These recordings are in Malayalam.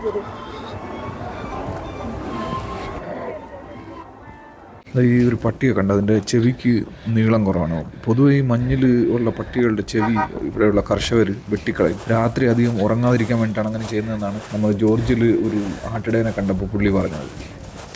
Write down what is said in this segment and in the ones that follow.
ഈ ഒരു പട്ടിയെ കണ്ട് അതിൻ്റെ ചെവിക്ക് നീളം കുറവാണ്. പൊതുവെ ഈ മഞ്ഞിൽ ഉള്ള പട്ടികളുടെ ചെവി ഇവിടെയുള്ള കർഷകർ വെട്ടിക്കളയും. രാത്രി അധികം ഉറങ്ങാതിരിക്കാൻ വേണ്ടിയിട്ടാണ് അങ്ങനെ ചെയ്യുന്നതെന്നാണ് നമ്മൾ ജോർജിൽ ഒരു ആട്ടിടയനെ കണ്ടപ്പോൾ പുള്ളി പറഞ്ഞത്.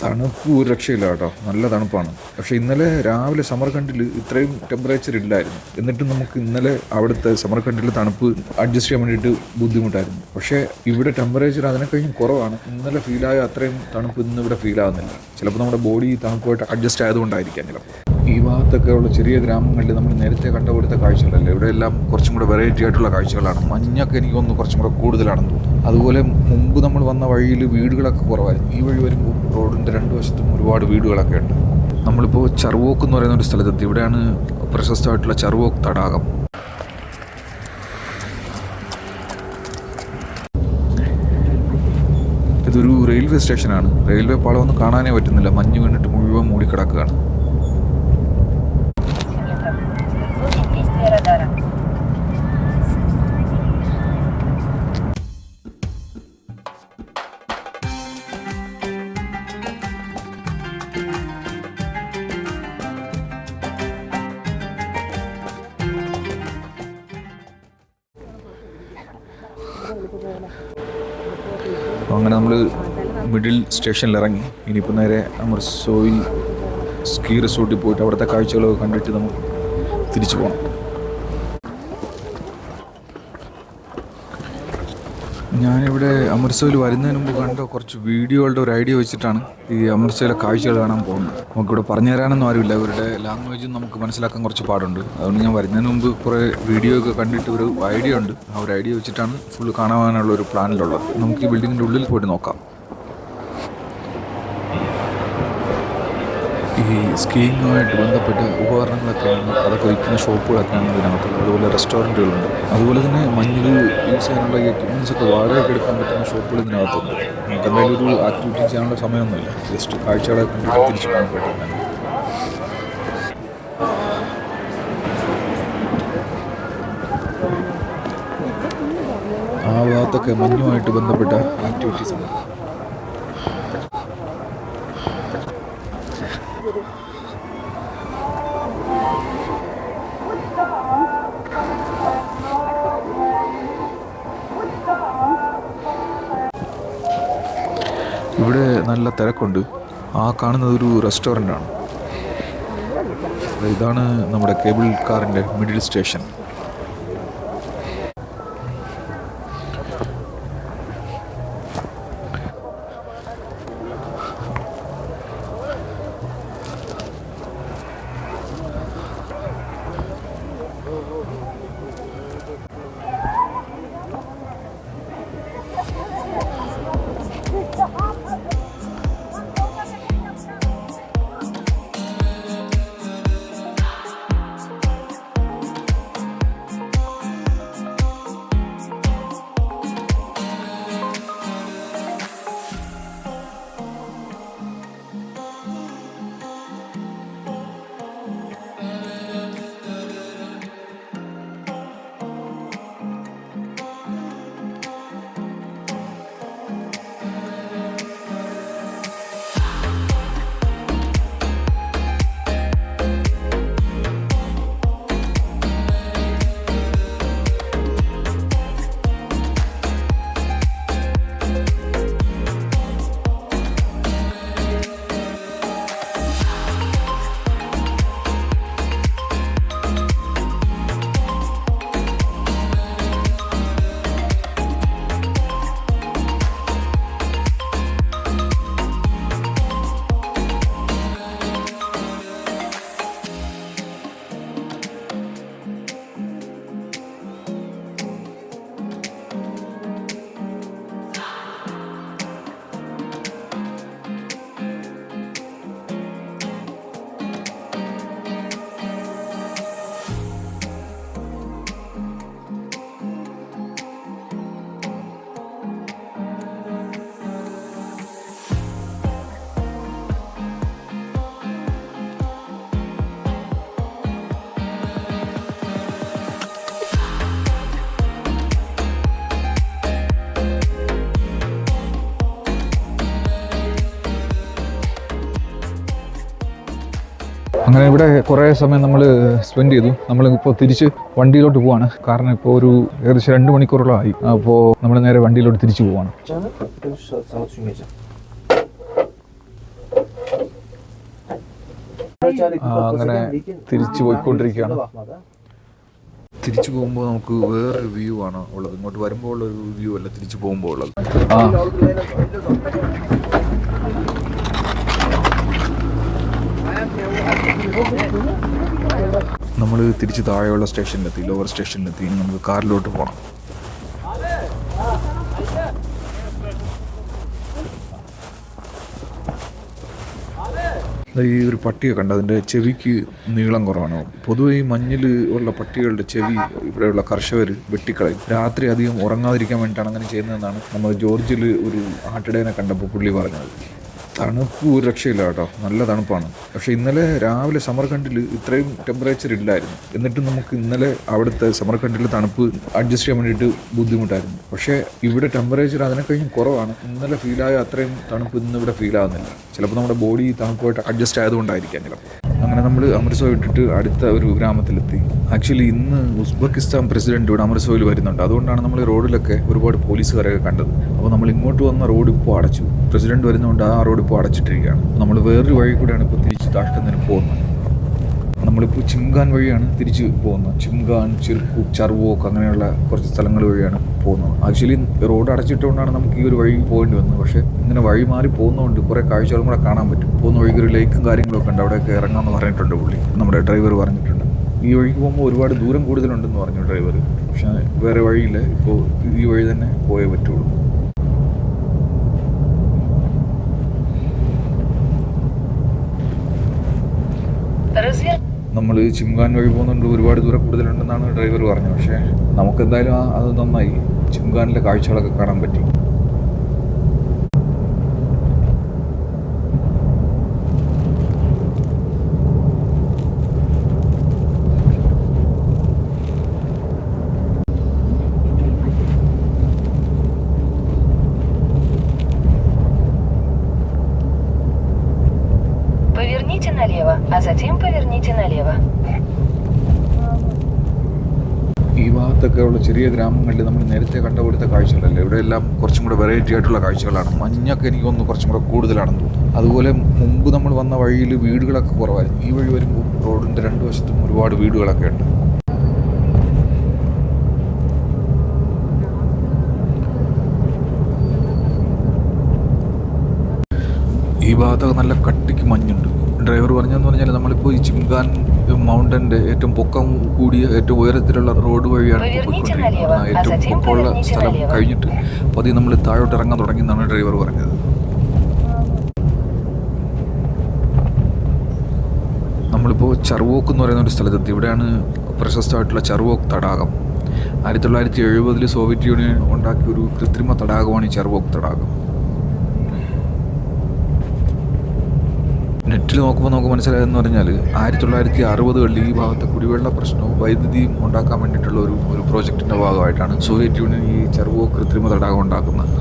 തണുപ്പ് ഒരു രക്ഷയില്ല കേട്ടോ, നല്ല തണുപ്പാണ്. പക്ഷേ ഇന്നലെ രാവിലെ സമർഖണ്ഡിൽ ഇത്രയും ടെമ്പറേച്ചർ ഇല്ലായിരുന്നു. എന്നിട്ടും നമുക്ക് ഇന്നലെ അവിടുത്തെ സമർഖണ്ഡിൽ തണുപ്പ് അഡ്ജസ്റ്റ് ചെയ്യാൻ വേണ്ടിയിട്ട് ബുദ്ധിമുട്ടായിരുന്നു. പക്ഷേ ഇവിടെ ടെമ്പറേച്ചർ അതിനെ കഴിഞ്ഞും കുറവാണ്. ഇന്നലെ ഫീലായ അത്രയും തണുപ്പ് ഇന്ന് ഇവിടെ ഫീൽ ആകുന്നില്ല. ചിലപ്പോൾ നമ്മുടെ ബോഡി തണുപ്പായിട്ട് അഡ്ജസ്റ്റ് ആയതുകൊണ്ടായിരിക്കാം ചിലപ്പോൾ. ഈ ഭാഗത്തൊക്കെ ഉള്ള ചെറിയ ഗ്രാമങ്ങളിൽ നമ്മൾ നേരത്തെ കണ്ട പോലത്തെ കാഴ്ചകളല്ലേ, ഇവിടെ എല്ലാം കുറച്ചും കൂടെ വെറൈറ്റി ആയിട്ടുള്ള കാഴ്ചകളാണ്. മഞ്ഞൊക്കെ എനിക്ക് തോന്നുന്നു കുറച്ചും കൂടെ കൂടുതലാണെന്ന് തോന്നുന്നു. അതുപോലെ മുമ്പ് നമ്മൾ വന്ന വഴിയിൽ വീടുകളൊക്കെ കുറവായിരുന്നു. ഈ വഴി വരുമ്പോൾ റോഡിൻ്റെ രണ്ട് വശത്തും ഒരുപാട് വീടുകളൊക്കെ ഉണ്ട്. നമ്മളിപ്പോൾ ചർവോക്ക് എന്ന് പറയുന്ന ഒരു സ്ഥലത്തെത്തി. ഇവിടെയാണ് പ്രശസ്തമായിട്ടുള്ള ചർവോക്ക് തടാകം. ഇതൊരു റെയിൽവേ സ്റ്റേഷനാണ്. റെയിൽവേ പാളമൊന്നും കാണാനേ പറ്റുന്നില്ല, മഞ്ഞ് വീണിട്ട് മുഴുവൻ മൂടിക്കിടക്കുകയാണ്. അങ്ങനെ നമ്മൾ മിഡിൽ സ്റ്റേഷനിൽ ഇറങ്ങി. ഇനിയിപ്പോൾ നേരെ അമർസോയിൽ സ്കീ റിസോർട്ടിൽ പോയിട്ട് അവിടുത്തെ കാഴ്ചകളൊക്കെ കണ്ടിട്ട് നമുക്ക് തിരിച്ചു പോകണം. ഞാനിവിടെ അമൃത്സറിൽ വരുന്നതിന് മുമ്പ് കണ്ട കുറച്ച് വീഡിയോകളുടെ ഒരു ഐഡിയ വെച്ചിട്ടാണ് ഈ അമൃത്സറിലെ കാഴ്ചകൾ കാണാൻ പോകുന്നത്. നമുക്കിവിടെ പറഞ്ഞു തരാനൊന്നും ആരുമില്ല, അവരുടെ ലാംഗ്വേജും നമുക്ക് മനസ്സിലാക്കാൻ കുറച്ച് പാടുണ്ട്. അതുകൊണ്ട് ഞാൻ വരുന്നതിന് മുമ്പ് കുറേ വീഡിയോ ഒക്കെ കണ്ടിട്ട് ഒരു ഐഡിയ ഉണ്ട്. ആ ഒരു ഐഡിയ വെച്ചിട്ടാണ് ഫുള്ള് കാണാനുള്ള ഒരു പ്ലാനിലുള്ളത്. നമുക്ക് ഈ ബിൽഡിങ്ങിൻ്റെ ഉള്ളിൽ പോയിട്ട് നോക്കാം. ഈ സ്കീയിങ്ങുമായിട്ട് ബന്ധപ്പെട്ട ഉപകരണങ്ങളൊക്കെയാണ്, അതൊക്കെ വിൽക്കുന്ന ഷോപ്പുകളൊക്കെയാണ് ഇതിനകത്തുള്ളത്. അതുപോലെ റെസ്റ്റോറൻറ്റുകളുണ്ട്. അതുപോലെ തന്നെ മഞ്ഞിൽ യൂസ് ചെയ്യാനുള്ള എക്യുപ്മെൻറ്റ്സ് ഒക്കെ വാടകയ്ക്ക് എടുക്കാൻ പറ്റുന്ന ഷോപ്പുകൾ ഇതിനകത്തുണ്ട്. നമുക്ക് എന്തായാലും ഒരു ആക്ടിവിറ്റി ചെയ്യാനുള്ള സമയമൊന്നുമില്ല, ജസ്റ്റ് കാഴ്ചകളെ കണ്ടിട്ട് തിരിച്ചു പോകാൻ പറ്റും. ആ ഭാഗത്തൊക്കെ മഞ്ഞുമായിട്ട് ബന്ധപ്പെട്ട ആക്ടിവിറ്റീസ് ഉണ്ട്. ഇവിടെ നല്ല തിരക്കുണ്ട്. ആ കാണുന്നത് ഒരു റെസ്റ്റോറൻ്റാണ്. ഇതാണ് നമ്മുടെ കേബിൾ കാറിൻ്റെ മിഡിൽ സ്റ്റേഷൻ. അങ്ങനെ ഇവിടെ കുറേ സമയം നമ്മൾ സ്പെൻഡ് ചെയ്തു. നമ്മളിപ്പോൾ തിരിച്ച് വണ്ടിയിലോട്ട് പോവാണ്. കാരണം ഇപ്പോൾ ഒരു ഏകദേശം 2 മണിക്കൂറോളം ആയി. അപ്പോൾ നമ്മൾ നേരെ വണ്ടിയിലോട്ട് തിരിച്ചു പോവാണ്. അങ്ങനെ തിരിച്ചു പോയിക്കൊണ്ടിരിക്കുകയാണ്. തിരിച്ചു പോകുമ്പോൾ നമുക്ക് വേറൊരു വ്യൂ ആണ് ഉള്ളത്. ഇങ്ങോട്ട് വരുമ്പോൾ ഉള്ളൊരു വ്യൂ അല്ല തിരിച്ചു പോകുമ്പോൾ ഉള്ളത്. നമ്മൾ തിരിച്ച് താഴെയുള്ള സ്റ്റേഷനിലെത്തി, ലോവർ സ്റ്റേഷനിലെത്തി. ഇനി നമുക്ക് കാറിലോട്ട് പോകണം. ഈ ഒരു പട്ടിയെ കണ്ട അതിൻ്റെ ചെവിക്ക് നീളം കുറവാണ്. പൊതുവെ ഈ മഞ്ഞിൽ ഉള്ള പട്ടികളുടെ ചെവി ഇവിടെയുള്ള കർഷകർ വെട്ടിക്കളയും. രാത്രി അധികം ഉറങ്ങാതിരിക്കാൻ വേണ്ടിയിട്ടാണ് അങ്ങനെ ചെയ്യുന്നതെന്നാണ് നമ്മൾ ജോർജിൽ ഒരു ആട്ടിടേനെ കണ്ടപ്പോൾ പുള്ളി പറഞ്ഞത്. തണുപ്പ് ഒരു രക്ഷയില്ല കേട്ടോ, നല്ല തണുപ്പാണ്. പക്ഷേ ഇന്നലെ രാവിലെ സമർഖണ്ഡിൽ ഇത്രയും ടെമ്പറേച്ചർ ഇല്ലായിരുന്നു. എന്നിട്ടും നമുക്ക് ഇന്നലെ അവിടുത്തെ സമർഖണ്ഡിൽ തണുപ്പ് അഡ്ജസ്റ്റ് ചെയ്യാൻ വേണ്ടിയിട്ട് ബുദ്ധിമുട്ടായിരുന്നു. പക്ഷേ ഇവിടെ ടെമ്പറേച്ചർ അതിനെ കഴിഞ്ഞ് കുറവാണ്. ഇന്നലെ ഫീലായ അത്രയും തണുപ്പ് ഇന്നിവിടെ ഫീലാകുന്നില്ല. ചിലപ്പോൾ നമ്മുടെ ബോഡി തണുപ്പായിട്ട് അഡ്ജസ്റ്റ് ആയതുകൊണ്ടായിരിക്കാം ചിലപ്പോൾ. അങ്ങനെ നമ്മൾ അമൃത്സർ വിട്ടിട്ട് അടുത്ത ഒരു ഗ്രാമത്തിലെത്തി. ആക്ച്വലി ഇന്ന് ഉസ്ബെക്കിസ്ഥാൻ പ്രസിഡന്റ് ഇവിടെ അമൃത്സറിൽ വരുന്നുണ്ട്. അതുകൊണ്ടാണ് നമ്മൾ റോഡിലൊക്കെ ഒരുപാട് പോലീസുകാരൊക്കെ കണ്ടത്. അപ്പോൾ നമ്മൾ ഇങ്ങോട്ട് വന്ന റോഡ് ഇപ്പോൾ അടച്ചു. പ്രസിഡന്റ് വരുന്നതുകൊണ്ട് ആ റോഡ് ഇപ്പോൾ അടച്ചിട്ടിരിക്കുകയാണ്. നമ്മൾ വേറൊരു വഴി കൂടെയാണ് ഇപ്പോൾ തിരിച്ച് താഷ്കന്തിന് പോകുന്നത്. നമ്മളിപ്പോൾ ചിംഗാൻ വഴിയാണ് തിരിച്ച് പോകുന്നത്. ചിംഗാൻ, ചിർക്കുക്ക്, ചർവോക്ക് അങ്ങനെയുള്ള കുറച്ച് സ്ഥലങ്ങൾ വഴിയാണ് പോകുന്നത്. ആക്ച്വലി റോഡ് അടച്ചിട്ടുകൊണ്ടാണ് നമുക്ക് ഈ ഒരു വഴി പോകേണ്ടി വന്നത്. പക്ഷേ ഇങ്ങനെ വഴി മാറി പോകുന്നതുകൊണ്ട് കുറേ കാഴ്ചകളും കൂടെ കാണാൻ പറ്റും. പോകുന്ന വഴിക്ക് ഒരു ലേക്കും കാര്യങ്ങളൊക്കെ ഉണ്ട്. അവിടെയൊക്കെ ഇറങ്ങാമെന്ന് പറഞ്ഞിട്ടുണ്ട് പുള്ളി, നമ്മുടെ ഡ്രൈവർ പറഞ്ഞിട്ടുണ്ട്. ഈ വഴിക്ക് പോകുമ്പോൾ ഒരുപാട് ദൂരം കൂടുതലുണ്ടെന്ന് പറഞ്ഞു ഡ്രൈവർ. പക്ഷേ വേറെ വഴിയില്ല, ഇപ്പോൾ ഈ വഴി തന്നെ പോയേ പറ്റുള്ളൂ. നമ്മൾ ചിംഗാൻ വഴി പോകുന്നുണ്ട്, ഒരുപാട് ദൂരം കൂടുതലുണ്ടെന്നാണ് ഡ്രൈവർ പറഞ്ഞത്. പക്ഷേ നമുക്കെന്തായാലും അത് നന്നായി, ചിംഗാനിലെ കാഴ്ചകളൊക്കെ കാണാൻ പറ്റി. Поверните налево, а затем поверните налево. ഈ ഭാഗത്തൊക്കെ ഉള്ള ചെറിയ ഗ്രാമങ്ങളിൽ നമ്മൾ നേരത്തെ കണ്ട പോലത്തെ കാഴ്ചകളല്ല. ഇവിടെ എല്ലാം കുറച്ചും കൂടെ വെറൈറ്റി ആയിട്ടുള്ള കാഴ്ചകളാണ്. മഞ്ഞൊക്കെ എനിക്ക് തോന്നുന്നു കുറച്ചും കൂടെ കൂടുതലാണെന്ന് തോന്നുന്നു. അതുപോലെ മുമ്പ് നമ്മൾ വന്ന വഴിയിൽ വീടുകളൊക്കെ കുറവായിരുന്നു. ഈ വഴി വരുമ്പോൾ റോഡിൻ്റെ 2 വശത്തും ഒരുപാട് വീടുകളൊക്കെ ഉണ്ട്. ഈ ഭാഗത്തൊക്കെ നല്ല കട്ടിക്ക് മഞ്ഞുണ്ട്. ഡ്രൈവർ പറഞ്ഞതെന്ന് പറഞ്ഞാൽ നമ്മളിപ്പോൾ ഈ ചിംഗാൻ മൗണ്ടൻ്റെ ഏറ്റവും പൊക്കം കൂടിയ ഏറ്റവും ഉയരത്തിലുള്ള റോഡ് വഴിയാണ് പോയിക്കൊണ്ടിരിക്കുന്നത്. ഏറ്റവും പൊക്കമുള്ള സ്ഥലം കഴിഞ്ഞിട്ട് പതിയെ നമ്മൾ താഴോട്ട് ഇറങ്ങാൻ തുടങ്ങിയെന്നാണ് ഡ്രൈവർ പറഞ്ഞത്. നമ്മളിപ്പോൾ ചർവോക്ക് എന്ന് പറയുന്ന ഒരു സ്ഥലത്തെത്തി. ഇവിടെയാണ് പ്രശസ്തമായിട്ടുള്ള ചർവോക്ക് തടാകം. 1970 സോവിയറ്റ് യൂണിയൻ ഉണ്ടാക്കിയ ഒരു കൃത്രിമ തടാകമാണ് ഈ ചർവോക്ക് തടാകം. നെറ്റിൽ നോക്കുമ്പോൾ നമുക്ക് മനസ്സിലായതെന്ന് പറഞ്ഞാൽ 1960കളിൽ ഈ ഭാഗത്തെ കുടിവെള്ള പ്രശ്നവും വൈദ്യുതിയും ഉണ്ടാക്കാൻ വേണ്ടിയിട്ടുള്ള ഒരു പ്രോജക്റ്റിൻ്റെ ഭാഗമായിട്ടാണ് സോവിയറ്റ് യൂണിയൻ ഈ ചർവോക്ക് കൃത്രിമ തടാകം ഉണ്ടാക്കുന്നത്.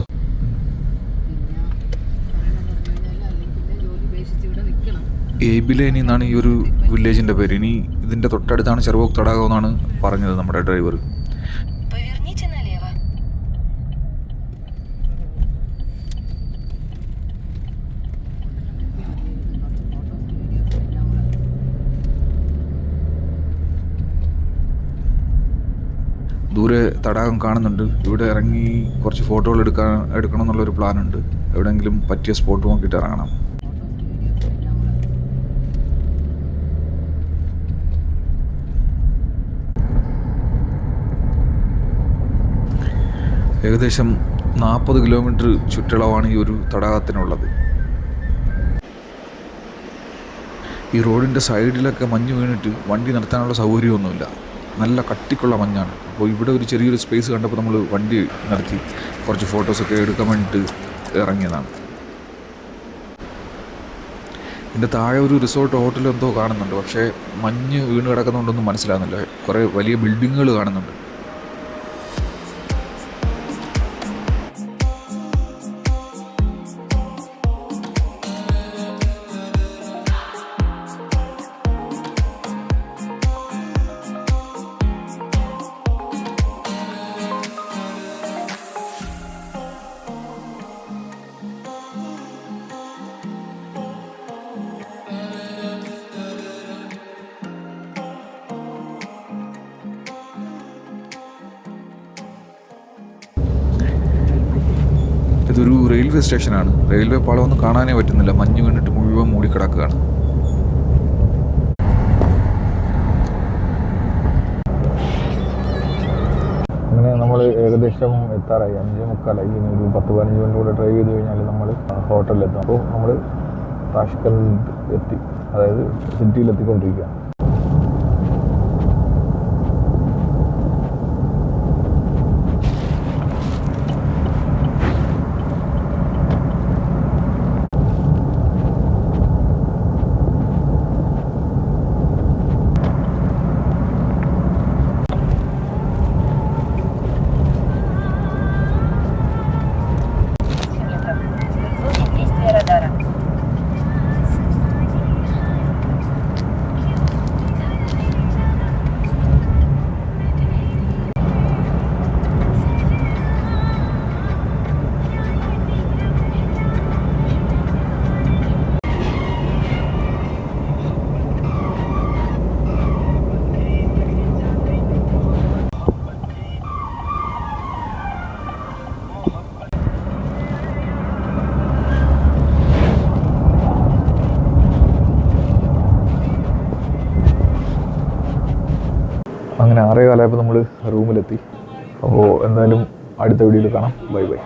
ഏബിലേനി എന്നാണ് ഈ ഒരു വില്ലേജിൻ്റെ പേര്. ഇനി ഇതിൻ്റെ തൊട്ടടുത്താണ് ചർവോക്ക് തടാകം എന്നാണ് പറഞ്ഞത് നമ്മുടെ ഡ്രൈവർ. ദൂരെ തടാകം കാണുന്നുണ്ട്. ഇവിടെ ഇറങ്ങി കുറച്ച് ഫോട്ടോകൾ എടുക്കണം എന്നുള്ളൊരു പ്ലാനുണ്ട്. എവിടെയെങ്കിലും പറ്റിയ സ്പോട്ട് നോക്കിയിട്ട് ഇറങ്ങണം. ഏകദേശം 40 കിലോമീറ്റർ ചുറ്റളവാണ് ഈ ഒരു തടാകത്തിനുള്ളത്. ഈ റോഡിൻ്റെ സൈഡിലൊക്കെ മഞ്ഞ് വീണിട്ട് വണ്ടി നിർത്താനുള്ള സൗകര്യമൊന്നുമില്ല. നല്ല കട്ടിക്കുള്ള മഞ്ഞാണ്. അപ്പോൾ ഇവിടെ ഒരു ചെറിയൊരു സ്പേസ് കണ്ടപ്പോൾ നമ്മൾ വണ്ടി നിർത്തി കുറച്ച് ഫോട്ടോസൊക്കെ എടുക്കാൻ വേണ്ടിയിട്ട് ഇറങ്ങിയതാണ്. ഇതിൻ്റെ താഴെ ഒരു റിസോർട്ട് ഹോട്ടൽ എന്തോ കാണുന്നുണ്ട്. പക്ഷേ മഞ്ഞ് വീണ് കിടക്കുന്നതുകൊണ്ടൊന്നും മനസ്സിലാകുന്നില്ല. കുറേ വലിയ ബിൽഡിങ്ങുകൾ കാണുന്നുണ്ട്. ഇതൊരു റെയിൽവേ സ്റ്റേഷനാണ്. റെയിൽവേ പാളമൊന്നും കാണാനേ പറ്റുന്നില്ല, മഞ്ഞ് വീണിട്ട് മുഴുവൻ മൂടിക്കിടക്കുകയാണ്. അങ്ങനെ നമ്മൾ ഏകദേശം എത്താറായി, 5:45. ഇനി ഒരു 10-15 മിനിറ്റ് കൂടെ ഡ്രൈവ് ചെയ്ത് കഴിഞ്ഞാൽ നമ്മൾ ഹോട്ടലിലെത്തും. അപ്പോൾ നമ്മൾ താഷ്കന്റ് എത്തി, അതായത് സിറ്റിയിലെത്തിക്കൊണ്ടിരിക്കുകയാണ്. Действие радара. അങ്ങനെ 6:15 നമ്മൾ റൂമിലെത്തി. അപ്പോൾ എന്തായാലും അടുത്ത വീഡിയോയിൽ കാണാം. Bye bye.